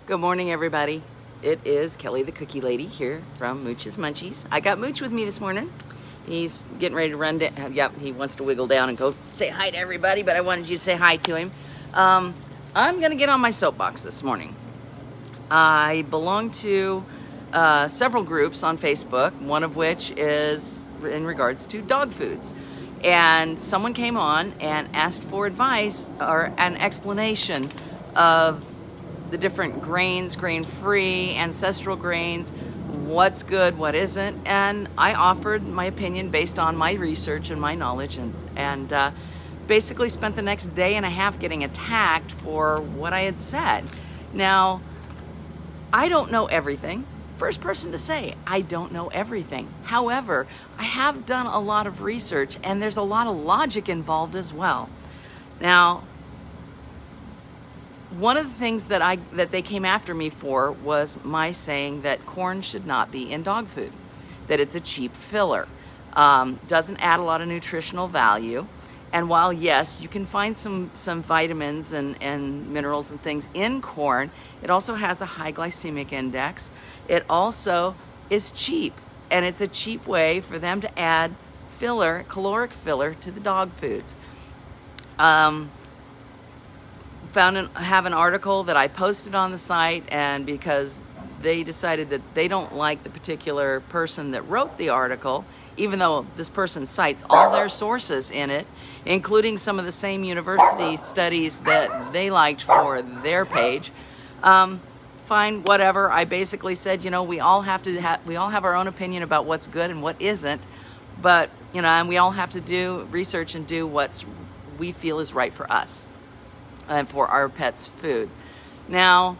Good morning, everybody. It is Kelly the Cookie Lady here from Mooch's Munchies. I got Mooch with me this morning. He's getting ready to run down. Yep, he wants to wiggle down and go say hi to everybody, but I wanted you to say hi to him. I'm going to get on my soapbox this morning. I belong to several groups on Facebook, one of which is in regards to dog foods. And someone came on and asked for advice or an explanation of the different grains, grain-free, ancestral grains, what's good, what isn't, and I offered my opinion based on my research and my knowledge, and basically spent the next day and a half getting attacked for what I had said. Now, I don't know everything. First person to say, I don't know everything. However, I have done a lot of research, and there's a lot of logic involved as well. Now, one of the things that they came after me for was my saying that corn should not be in dog food, that it's a cheap filler, doesn't add a lot of nutritional value, and while yes, you can find some vitamins and minerals and things in corn, it also has a high glycemic index. It also is cheap, and it's a cheap way for them to add filler, caloric filler, to the dog foods. Have an article that I posted on the site, and because they decided that they don't like the particular person that wrote the article, even though this person cites all their sources in it, including some of the same university studies that they liked for their page, fine, whatever. I basically said, we all have our own opinion about what's good and what isn't, but and we all have to do research and do what we feel is right for us and for our pets' food. Now,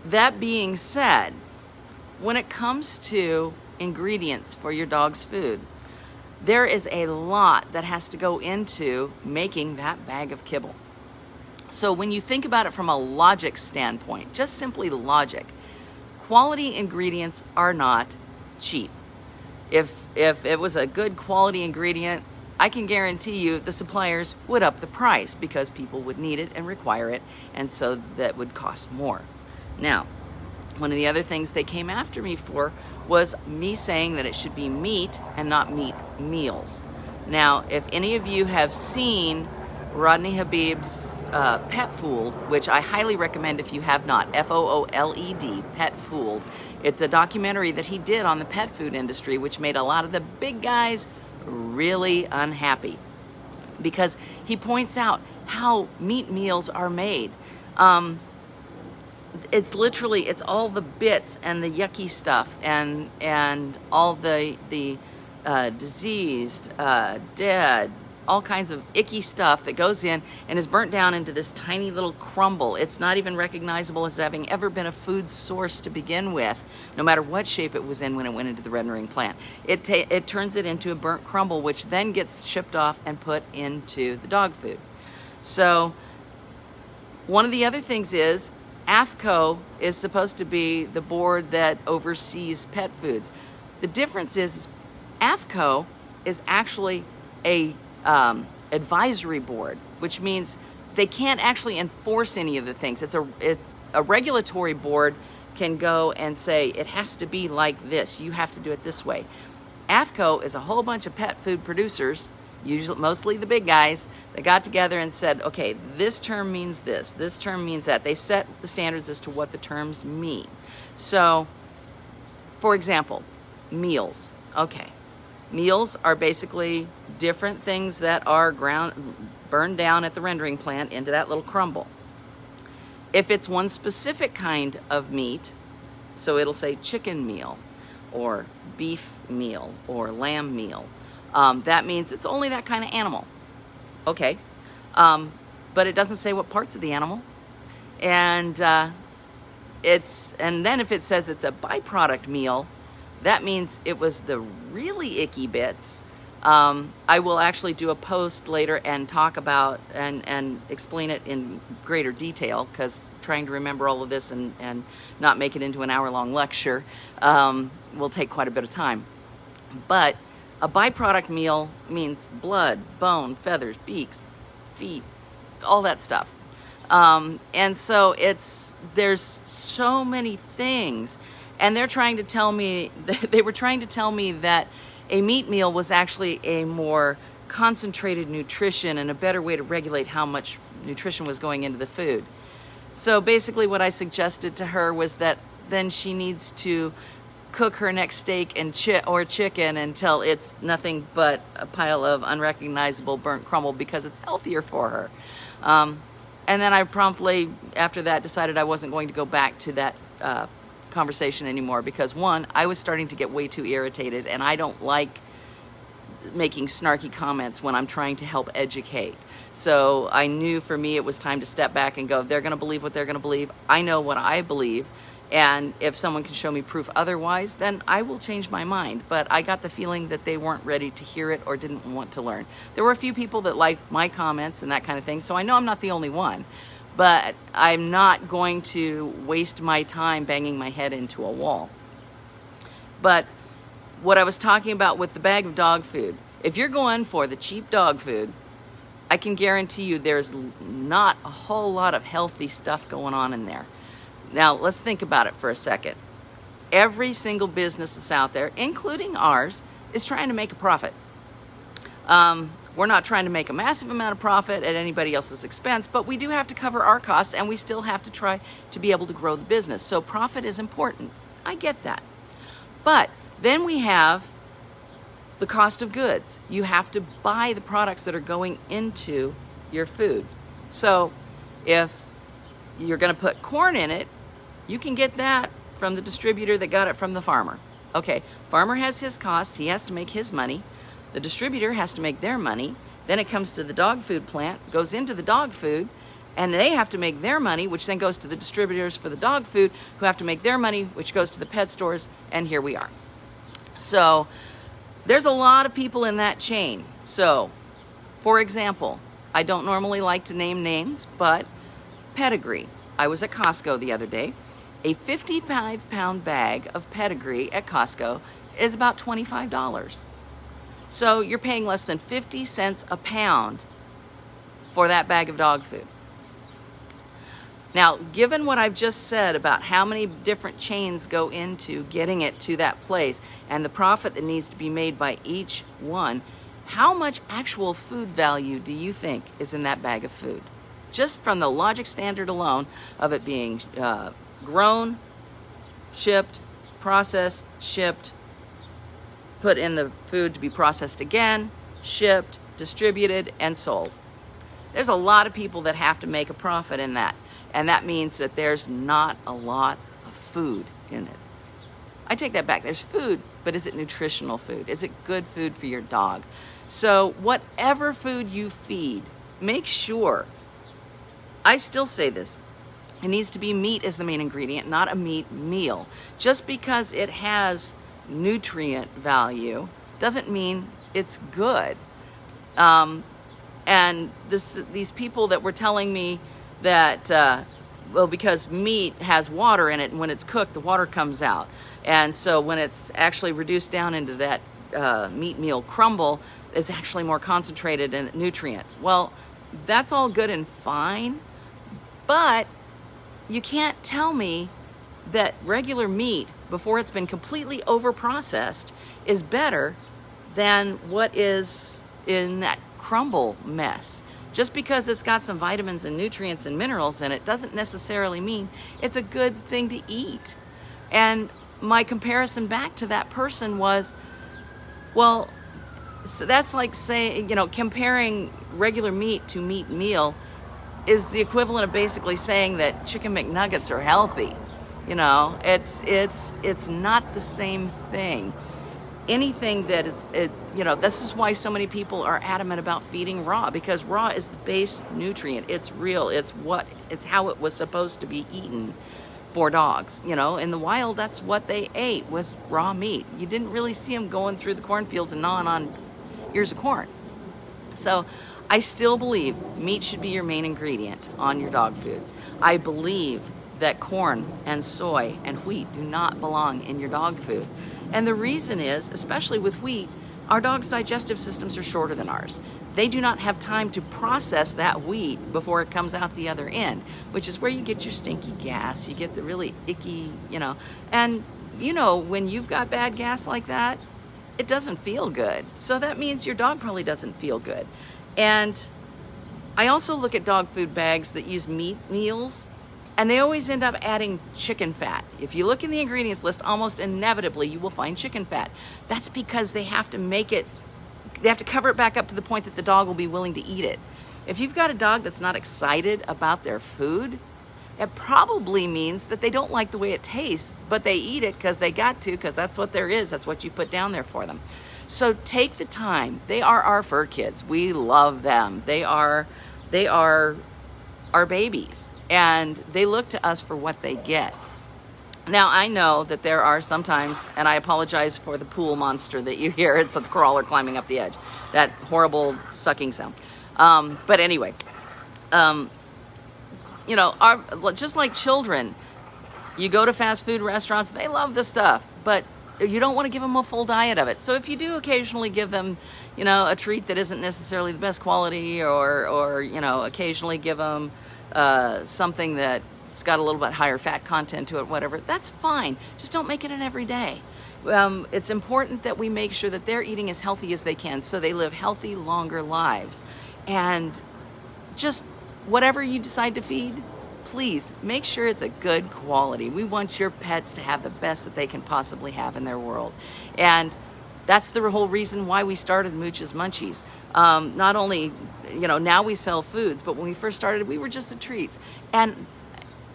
that being said, when it comes to ingredients for your dog's food, there is a lot that has to go into making that bag of kibble. So when you think about it from a logic standpoint, just simply logic, quality ingredients are not cheap. If it was a good quality ingredient, I can guarantee you the suppliers would up the price because people would need it and require it, and so that would cost more. Now, one of the other things they came after me for was me saying that it should be meat and not meat meals. Now, if any of you have seen Rodney Habib's Pet Fooled, which I highly recommend if you have not, Fooled, Pet Fooled. It's a documentary that he did on the pet food industry, which made a lot of the big guys really unhappy, because he points out how meat meals are made. It's all the bits and the yucky stuff and all the diseased, dead, all kinds of icky stuff that goes in and is burnt down into this tiny little crumble. It's not even recognizable as having ever been a food source to begin with, no matter what shape it was in when it went into the rendering plant. It turns it into a burnt crumble, which then gets shipped off and put into the dog food. So one of the other things is AFCO is supposed to be the board that oversees pet foods. The difference is AFCO is actually a advisory board, which means they can't actually enforce any of the things. It's a regulatory board can go and say it has to be like this. You have to do it this way. AFCO is a whole bunch of pet food producers, usually mostly the big guys, that got together and said, okay, this term means this term means that. They set the standards as to what the terms mean. So, for example, meals. Okay. Meals are basically different things that are burned down at the rendering plant into that little crumble. If it's one specific kind of meat, so it'll say chicken meal or beef meal or lamb meal, that means it's only that kind of animal. Okay, but it doesn't say what parts of the animal, and then if it says it's a byproduct meal, that means it was the really icky bits. I will actually do a post later and talk about and explain it in greater detail, because trying to remember all of this and not make it into an hour-long lecture will take quite a bit of time. But a byproduct meal means blood, bone, feathers, beaks, feet, all that stuff. And so there's so many things, and they're trying to tell me, they were trying to tell me that a meat meal was actually a more concentrated nutrition and a better way to regulate how much nutrition was going into the food. So basically what I suggested to her was that then she needs to cook her next steak and chicken until it's nothing but a pile of unrecognizable burnt crumble, because it's healthier for her. And then I promptly, after that, decided I wasn't going to go back to that conversation anymore, because one, I was starting to get way too irritated, and I don't like making snarky comments when I'm trying to help educate. So I knew for me it was time to step back and go, they're going to believe what they're going to believe. I know what I believe. And if someone can show me proof otherwise, then I will change my mind. But I got the feeling that they weren't ready to hear it or didn't want to learn. There were a few people that liked my comments and that kind of thing, so I know I'm not the only one. But I'm not going to waste my time banging my head into a wall. But what I was talking about with the bag of dog food, if you're going for the cheap dog food, I can guarantee you there's not a whole lot of healthy stuff going on in there. Now, let's think about it for a second. Every single business that's out there, including ours, is trying to make a profit. We're not trying to make a massive amount of profit at anybody else's expense, but we do have to cover our costs, and we still have to try to be able to grow the business. So profit is important. I get that. But then we have the cost of goods. You have to buy the products that are going into your food. So if you're going to put corn in it, you can get that from the distributor that got it from the farmer. Okay, farmer has his costs, he has to make his money. The distributor has to make their money. Then it comes to the dog food plant, goes into the dog food, and they have to make their money, which then goes to the distributors for the dog food, who have to make their money, which goes to the pet stores, and here we are. So there's a lot of people in that chain. So, for example, I don't normally like to name names, but Pedigree. I was at Costco the other day. A 55-pound bag of Pedigree at Costco is about $25. So you're paying less than 50 cents a pound for that bag of dog food. Now, given what I've just said about how many different chains go into getting it to that place and the profit that needs to be made by each one, how much actual food value do you think is in that bag of food? Just from the logic standard alone of it being grown, shipped, processed, shipped, put in the food to be processed again, shipped, distributed, and sold. There's a lot of people that have to make a profit in that. And that means that there's not a lot of food in it. I take that back. There's food, but is it nutritional food? Is it good food for your dog? So whatever food you feed, make sure, I still say this, it needs to be meat as the main ingredient, not a meat meal. Just because it has nutrient value doesn't mean it's good. And these people that were telling me that, well, because meat has water in it, and when it's cooked, the water comes out. And so when it's actually reduced down into that meat meal crumble, it's actually more concentrated in nutrient. Well, that's all good and fine, but you can't tell me that regular meat, before it's been completely over-processed, is better than what is in that crumble mess. Just because it's got some vitamins and nutrients and minerals in it doesn't necessarily mean it's a good thing to eat. And my comparison back to that person was, well, so that's like saying, comparing regular meat to meat meal is the equivalent of basically saying that chicken McNuggets are healthy. It's not the same thing. Anything that is, this is why so many people are adamant about feeding raw, because raw is the base nutrient. It's real. It's how it was supposed to be eaten for dogs. In the wild, that's what they ate, was raw meat. You didn't really see them going through the cornfields and gnawing on ears of corn. So I still believe meat should be your main ingredient on your dog foods. I believe that corn and soy and wheat do not belong in your dog food. And the reason is, especially with wheat, our dogs' digestive systems are shorter than ours. they do not have time to process that wheat before it comes out the other end, which is where you get your stinky gas. You get the really icky, and when you've got bad gas like that, it doesn't feel good. So that means your dog probably doesn't feel good. And I also look at dog food bags that use meat meals, and they always end up adding chicken fat. If you look in the ingredients list, almost inevitably you will find chicken fat. That's because they have to cover it back up to the point that the dog will be willing to eat it. If you've got a dog that's not excited about their food, it probably means that they don't like the way it tastes, but they eat it because they got to, because that's what there is. That's what you put down there for them. So take the time. They are our fur kids. We love them. They are our babies, and they look to us for what they get. Now, I know that there are sometimes, and I apologize for the pool monster that you hear. It's a crawler climbing up the edge. That horrible sucking sound. But anyway, just like children, you go to fast food restaurants, they love the stuff, but you don't want to give them a full diet of it. So if you do occasionally give them, a treat that isn't necessarily the best quality, or occasionally give them something that's got a little bit higher fat content to it, whatever, that's fine. Just don't make it an everyday. It's important that we make sure that they're eating as healthy as they can so they live healthy, longer lives. And just whatever you decide to feed, please make sure it's a good quality. We want your pets to have the best that they can possibly have in their world. And that's the whole reason why we started Mooch's Munchies. Not only, now we sell foods, but when we first started, we were just the treats. And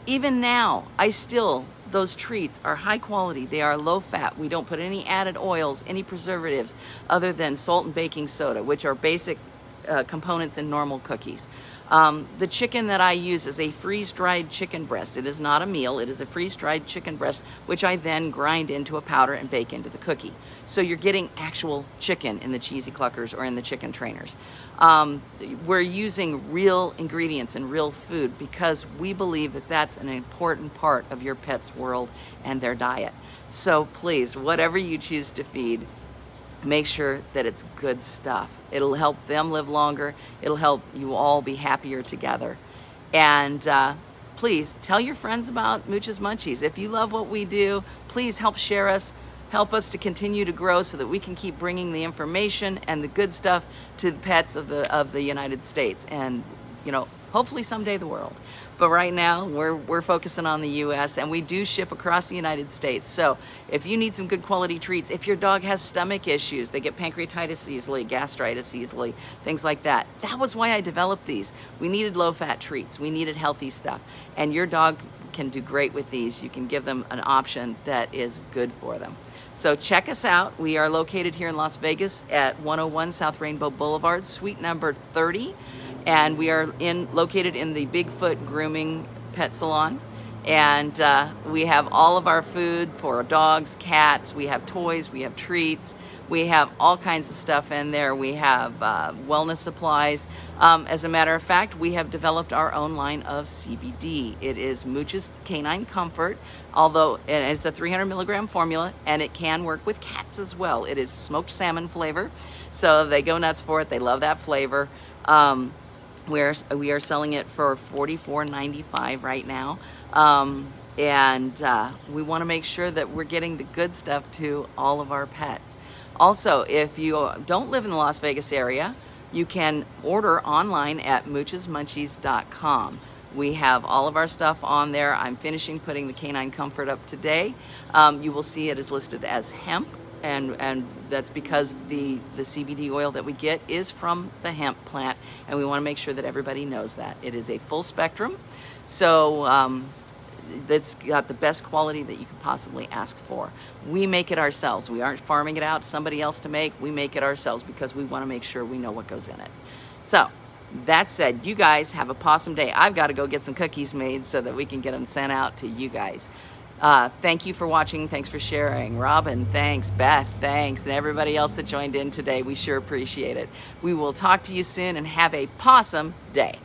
even now, those treats are high quality. They are low fat. We don't put any added oils, any preservatives, other than salt and baking soda, which are basic components in normal cookies. The chicken that I use is a freeze-dried chicken breast. It is not a meal. It is a freeze-dried chicken breast, which I then grind into a powder and bake into the cookie. So you're getting actual chicken in the Cheesy Cluckers or in the chicken trainers. We're using real ingredients and real food because we believe that that's an important part of your pet's world and their diet. So please, whatever you choose to feed, make sure that it's good stuff. It'll help them live longer. It'll help you all be happier together. And please tell your friends about Mooch's Munchies. If you love what we do, please help share us. Help us to continue to grow so that we can keep bringing the information and the good stuff to the pets of the United States, and hopefully someday the world. But right now we're focusing on the U.S. and we do ship across the United States. So if you need some good quality treats, if your dog has stomach issues, they get pancreatitis easily, gastritis easily, things like that. That was why I developed these. We needed low-fat treats. We needed healthy stuff, and your dog can do great with these. You can give them an option that is good for them. So check us out. We are located here in Las Vegas at 101 South Rainbow Boulevard, suite number 30. And we are located in the Bigfoot Grooming Pet Salon. And we have all of our food for dogs, cats. We have toys, we have treats. We have all kinds of stuff in there. We have wellness supplies. As a matter of fact, we have developed our own line of CBD. It is Mooch's Canine Comfort, although it's a 300 milligram formula, and it can work with cats as well. It is smoked salmon flavor, so they go nuts for it. They love that flavor. We are selling it for $44.95 right now. And we want to make sure that we're getting the good stuff to all of our pets. Also, if you don't live in the Las Vegas area, you can order online at moochesmunchies.com. We have all of our stuff on there. I'm finishing putting the Canine Comfort up today. You will see it is listed as hemp, and that's because the CBD oil that we get is from the hemp plant, and we want to make sure that everybody knows that. It is a full spectrum, so that's got the best quality that you could possibly ask for. We make it ourselves. We aren't farming it out to somebody else to make. We make it ourselves because we want to make sure we know what goes in it. So that said, you guys have a possum day. I've got to go get some cookies made so that we can get them sent out to you guys. Thank you for watching. Thanks for sharing. Robin, thanks. Beth, thanks. And everybody else that joined in today. We sure appreciate it. We will talk to you soon, and have a possum day.